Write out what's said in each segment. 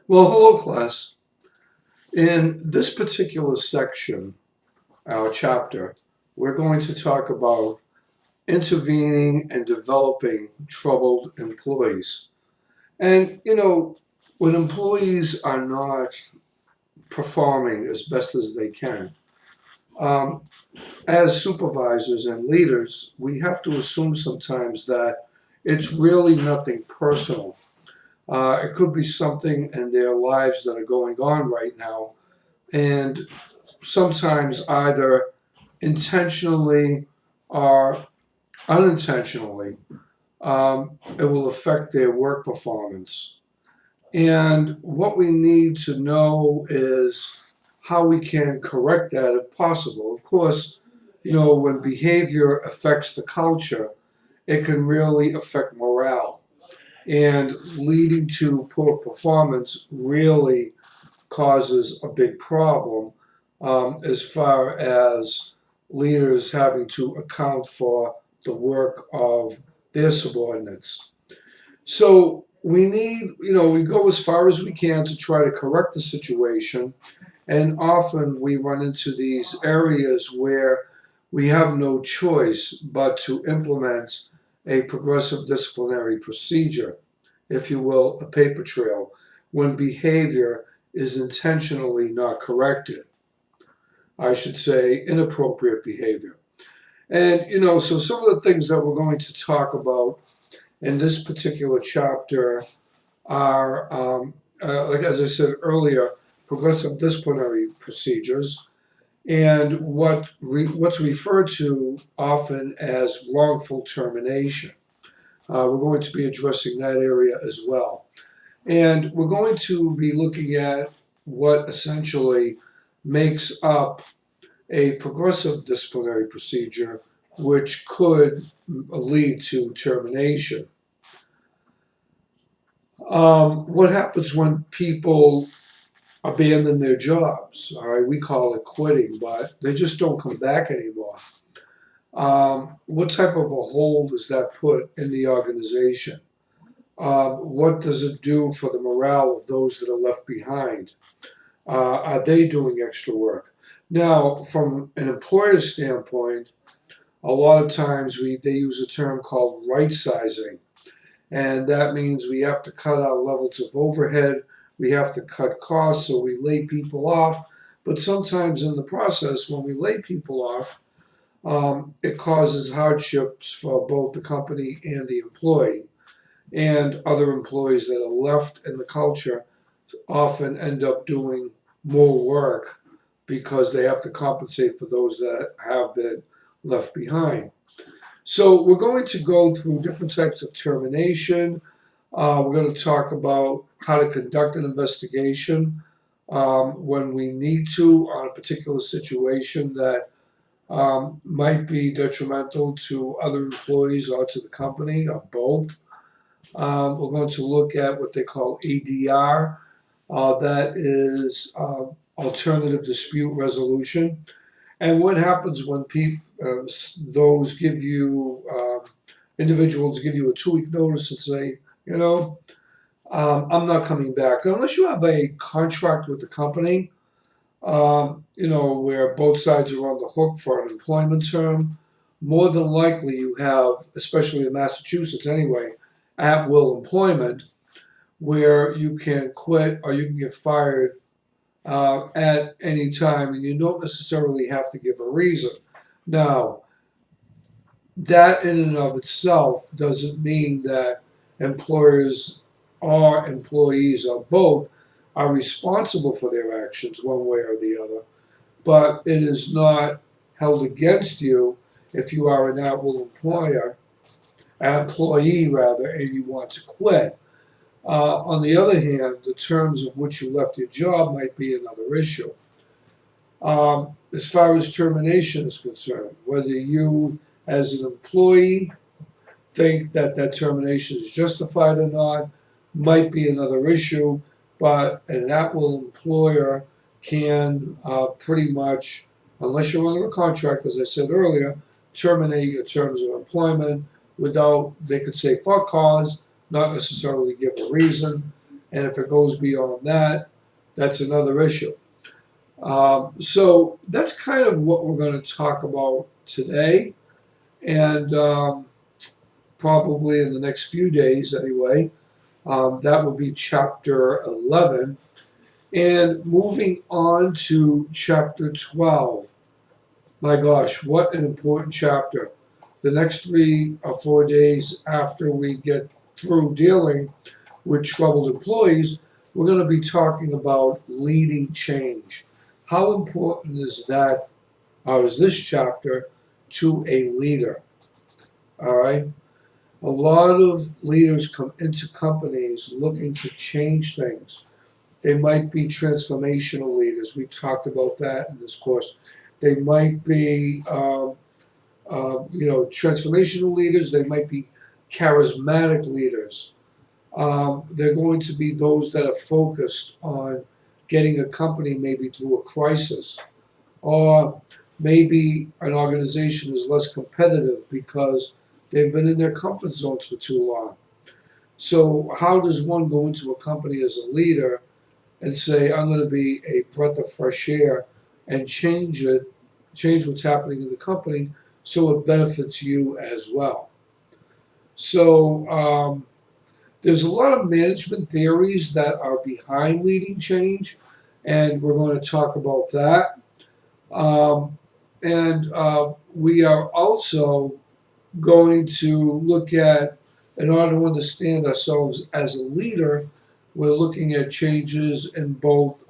Well, hello, class. In this particular section, our chapter, we're going to talk about intervening and developing troubled employees. And, when employees are not performing as best as they can, um, as supervisors and leaders, we have to assume sometimes that it's really nothing personal. It could be something in their lives that are going on right now, and sometimes either intentionally or unintentionally, it will affect their work performance. And what we need to know is how we can correct that if possible. Of course, when behavior affects the culture, it can really affect morale. And leading to poor performance really causes a big problem as far as leaders having to account for the work of their subordinates. So we need, we go as far as we can to try to correct the situation. And often we run into these areas where we have no choice but to implement a progressive disciplinary procedure, if you will, a paper trail, when behavior is intentionally not corrected. I should say inappropriate behavior. And, so some of the things that we're going to talk about in this particular chapter are, like as I said earlier, progressive disciplinary procedures and what's referred to often as wrongful termination. We're going to be addressing that area as well. And we're going to be looking at what essentially makes up a progressive disciplinary procedure, which could lead to termination. What happens when people abandon their jobs? All right, we call it quitting, but they just don't come back anymore. What type of a hold does that put in the organization? What does it do for the morale of those that are left behind? Are they doing extra work? Now, from an employer's standpoint, a lot of times they use a term called right sizing, and that means we have to cut our levels of overhead, we have to cut costs, so we lay people off. But sometimes in the process, when we lay people off, it causes hardships for both the company and the employee. And other employees that are left in the culture often end up doing more work because they have to compensate for those that have been left behind. So we're going to go through different types of termination. We're going to talk about how to conduct an investigation when we need to on a particular situation that might be detrimental to other employees or to the company or both. We're going to look at what they call ADR, that is alternative dispute resolution. And what happens when those give you, individuals give you a 2-week notice and say, I'm not coming back. Unless you have a contract with the company, where both sides are on the hook for an employment term, more than likely you have, especially in Massachusetts anyway, at-will employment, where you can quit or you can get fired at any time, and you don't necessarily have to give a reason. Now, that in and of itself doesn't mean that employers or employees or both are responsible for their actions one way or the other, but it is not held against you if you are an at-will employee rather, and you want to quit. On the other hand, the terms of which you left your job might be another issue. As far as termination is concerned, whether you as an employee think that that termination is justified or not might be another issue, but an at-will employer can pretty much, unless you're under a contract, as I said earlier, terminate your terms of employment without, they could say for cause, not necessarily give a reason, And if it goes beyond that, that's another issue. So that's kind of what we're going to talk about today, and probably in the next few days anyway. That will be chapter 11. And moving on to chapter 12. My gosh, what an important chapter. The next 3 or 4 days after we get through dealing with troubled employees, we're going to be talking about leading change. How important is that, or is this chapter, to a leader? All right? A lot of leaders come into companies looking to change things. They might be transformational leaders. We talked about that in this course. They might be, transformational leaders. They might be charismatic leaders. They're going to be those that are focused on getting a company maybe through a crisis, or maybe an organization is less competitive because they've been in their comfort zones for too long. So how does one go into a company as a leader and say, I'm going to be a breath of fresh air and change what's happening in the company so it benefits you as well? So there's a lot of management theories that are behind leading change, and we're going to talk about that. And we are also going to look at, in order to understand ourselves as a leader, we're looking at changes in both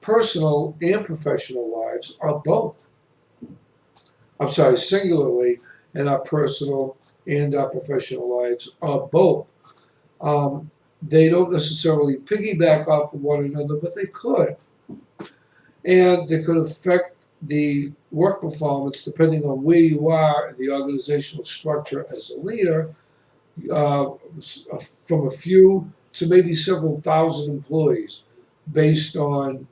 personal and professional lives, or both. I'm sorry, singularly in our personal and our professional lives, or both. They don't necessarily piggyback off of one another, but they could. And they could affect the work performance depending on where you are in the organizational structure as a leader, from a few to maybe several thousand employees, based on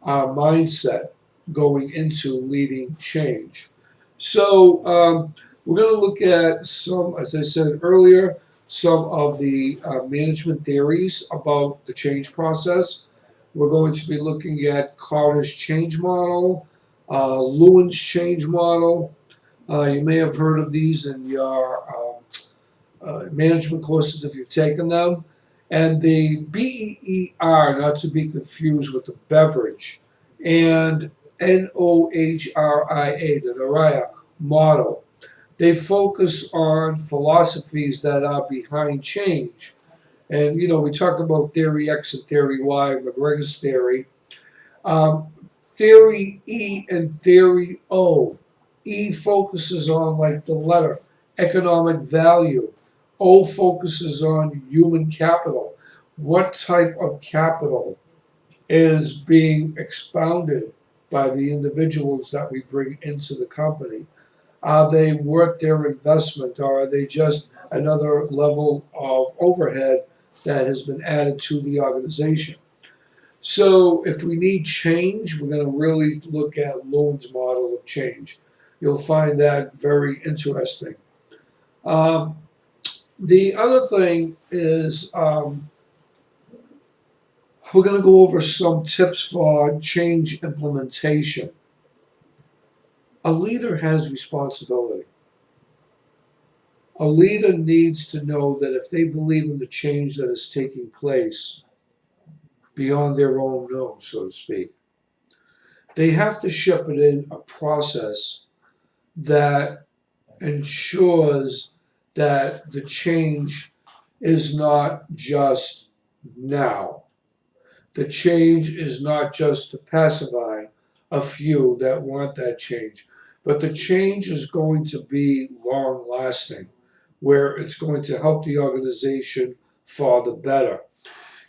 our mindset going into leading change. So we're going to look at some, as I said earlier, some of the management theories about the change process. We're going to be looking at Carter's change model, Lewin's change model. You may have heard of these in your management courses if you've taken them. And the BEER, not to be confused with the beverage, and NOHRIA, the NORIA model. They focus on philosophies that are behind change. And, we talked about theory X and theory Y, McGregor's theory. Theory E and theory O. E focuses on, like the letter, economic value. O focuses on human capital. What type of capital is being expounded by the individuals that we bring into the company? Are they worth their investment, or are they just another level of overhead that has been added to the organization? So if we need change, we're going to really look at Lewin's model of change. You'll find that very interesting. The other thing is we're going to go over some tips for change implementation. A leader has responsibility. A leader needs to know that if they believe in the change that is taking place beyond their own nose, so to speak, they have to shepherd in a process that ensures that the change is not just now. The change is not just to pacify a few that want that change, but the change is going to be long lasting, where it's going to help the organization for the better.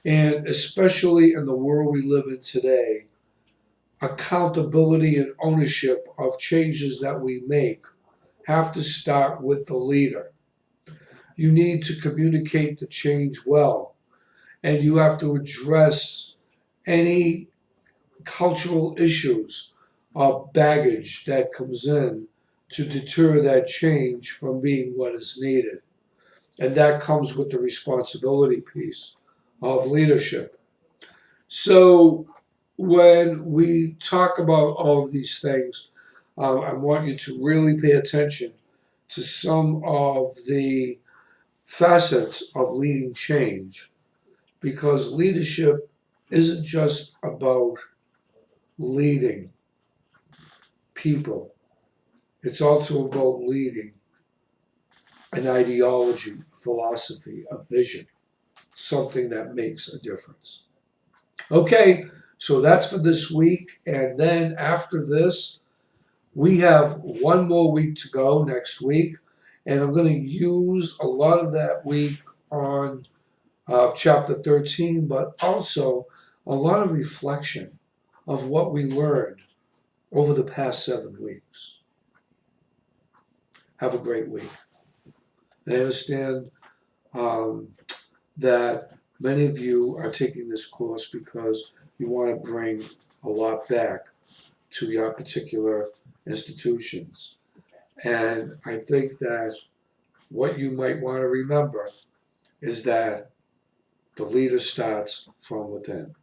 And especially in the world we live in today, accountability and ownership of changes that we make have to start with the leader. You need to communicate the change well, and you have to address any cultural issues or baggage that comes in to deter that change from being what is needed. And that comes with the responsibility piece of leadership. So when we talk about all of these things, I want you to really pay attention to some of the facets of leading change, because leadership isn't just about leading people, it's also about leading an ideology, a philosophy, a vision, something that makes a difference. Okay, so that's for this week. And then after this, we have one more week to go next week. And I'm going to use a lot of that week on chapter 13, but also a lot of reflection of what we learned over the past 7 weeks. Have a great week. And I understand that many of you are taking this course because you want to bring a lot back to your particular institutions. And I think that what you might want to remember is that the leader starts from within.